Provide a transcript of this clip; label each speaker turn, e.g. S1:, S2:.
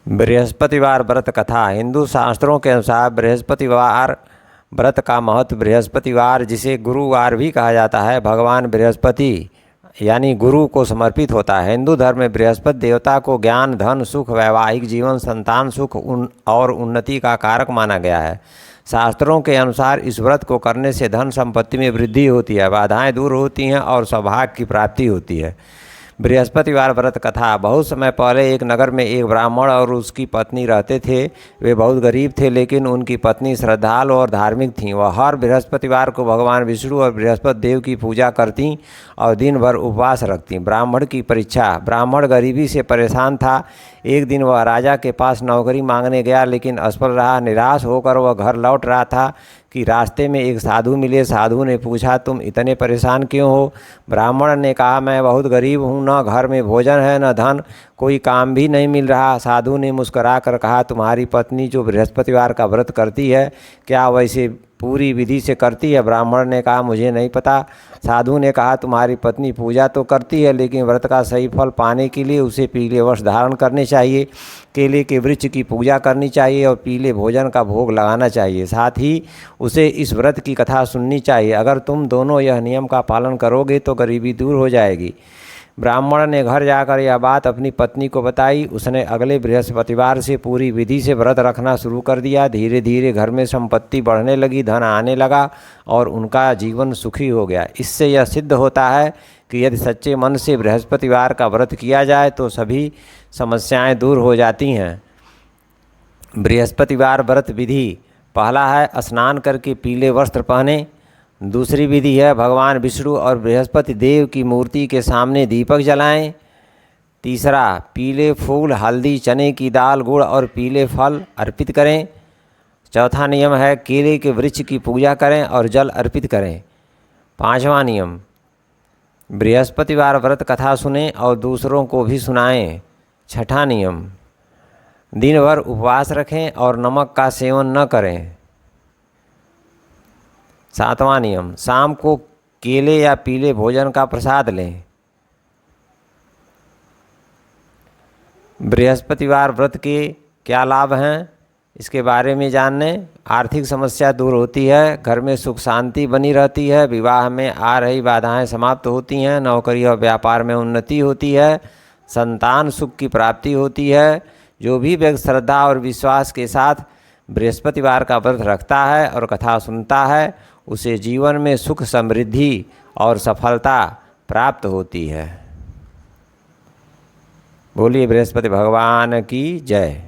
S1: बृहस्पतिवार व्रत कथा। हिंदू शास्त्रों के अनुसार बृहस्पतिवार व्रत का महत्व बृहस्पतिवार, जिसे गुरुवार भी कहा जाता है, भगवान बृहस्पति यानी गुरु को समर्पित होता है। हिंदू धर्म में बृहस्पति देवता को ज्ञान, धन, सुख, वैवाहिक जीवन, संतान सुख और उन्नति का कारक माना गया है। शास्त्रों के अनुसार इस व्रत को करने से धन संपत्ति में वृद्धि होती है, बाधाएं दूर होती हैं और सौभाग्य की प्राप्ति होती है। बृहस्पतिवार व्रत कथा। बहुत समय पहले एक नगर में एक ब्राह्मण और उसकी पत्नी रहते थे। वे बहुत गरीब थे, लेकिन उनकी पत्नी श्रद्धालु और धार्मिक थीं। वह हर बृहस्पतिवार को भगवान विष्णु और बृहस्पति देव की पूजा करती और दिन भर उपवास रखती। ब्राह्मण की परीक्षा। ब्राह्मण गरीबी से परेशान था। एक दिन वह राजा के पास नौकरी मांगने गया, लेकिन असफल रहा। निराश होकर वह घर लौट रहा था कि रास्ते में एक साधु मिले। साधु ने पूछा, तुम इतने परेशान क्यों हो? ब्राह्मण ने कहा, मैं बहुत गरीब हूँ, न घर में भोजन है न धन, कोई काम भी नहीं मिल रहा। साधु ने मुस्कुरा कर कहा, तुम्हारी पत्नी जो बृहस्पतिवार का व्रत करती है, क्या वैसे पूरी विधि से करती है? ब्राह्मण ने कहा, मुझे नहीं पता। साधु ने कहा, तुम्हारी पत्नी पूजा तो करती है, लेकिन व्रत का सही फल पाने के लिए उसे पीले वस्त्र धारण करने चाहिए, केले के वृक्ष की पूजा करनी चाहिए और पीले भोजन का भोग लगाना चाहिए। साथ ही उसे इस व्रत की कथा सुननी चाहिए। अगर तुम दोनों यह नियम का पालन करोगे तो गरीबी दूर हो जाएगी। ब्राह्मण ने घर जाकर यह बात अपनी पत्नी को बताई। उसने अगले बृहस्पतिवार से पूरी विधि से व्रत रखना शुरू कर दिया। धीरे धीरे घर में संपत्ति बढ़ने लगी, धन आने लगा और उनका जीवन सुखी हो गया। इससे यह सिद्ध होता है कि यदि सच्चे मन से बृहस्पतिवार का व्रत किया जाए तो सभी समस्याएं दूर हो जाती हैं। बृहस्पतिवार व्रत विधि। पहला है स्नान करके पीले वस्त्र पहने। दूसरी विधि है भगवान विष्णु और बृहस्पति देव की मूर्ति के सामने दीपक जलाएं। तीसरा, पीले फूल, हल्दी, चने की दाल, गुड़ और पीले फल अर्पित करें। चौथा नियम है केले के वृक्ष की पूजा करें और जल अर्पित करें। पांचवा नियम, बृहस्पतिवार व्रत कथा सुनें और दूसरों को भी सुनाएं। छठा नियम, दिन भर उपवास रखें और नमक का सेवन न करें। सातवां नियम, शाम को केले या पीले भोजन का प्रसाद लें। बृहस्पतिवार व्रत के क्या लाभ हैं, इसके बारे में जानने। आर्थिक समस्या दूर होती है, घर में सुख शांति बनी रहती है, विवाह में आ रही बाधाएं समाप्त होती हैं, नौकरी और व्यापार में उन्नति होती है, संतान सुख की प्राप्ति होती है। जो भी व्यक्ति श्रद्धा और विश्वास के साथ बृहस्पतिवार का व्रत रखता है और कथा सुनता है, उसे जीवन में सुख, समृद्धि और सफलता प्राप्त होती है। बोलिए बृहस्पति भगवान की जय।